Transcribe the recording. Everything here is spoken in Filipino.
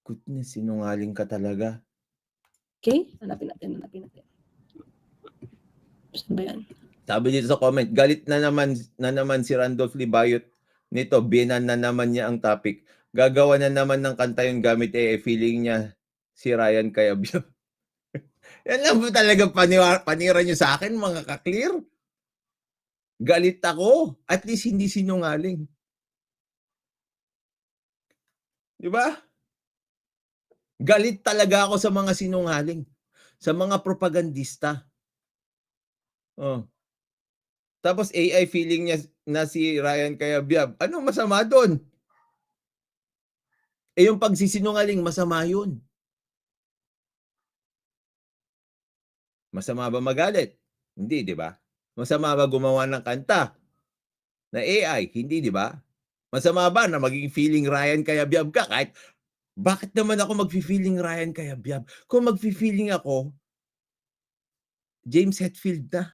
Goodness, sinungaling ka talaga. Okey, hanapin natin. Saan ba 'yan? Sabi dito sa comment, galit na naman si Randolph Libayot nito, binan na naman niya ang topic. Gagawa na naman ng kanta yun gamit AI, feeling niya si Ryan Cayabyab. Yan lang ba talagang panira niyo sa akin, mga ka-clear? Galit ako, at least hindi sinungaling. 'Di ba? Galit talaga ako sa mga sinungaling, sa mga propagandista. Oh. Tapos AI feeling niya na si Ryan Cayabyab. Anong masama dun? Eh, yung pagsisinungaling masama yun. Masama ba magalit? Hindi, 'di ba? Masama ba gumawa ng kanta na AI? Hindi, 'di ba? Masama ba na maging feeling Ryan Cayabyab ka kahit bakit naman ako magfi-feeling Ryan Cayabyab? Kung magfi-feeling ako, James Hetfield na.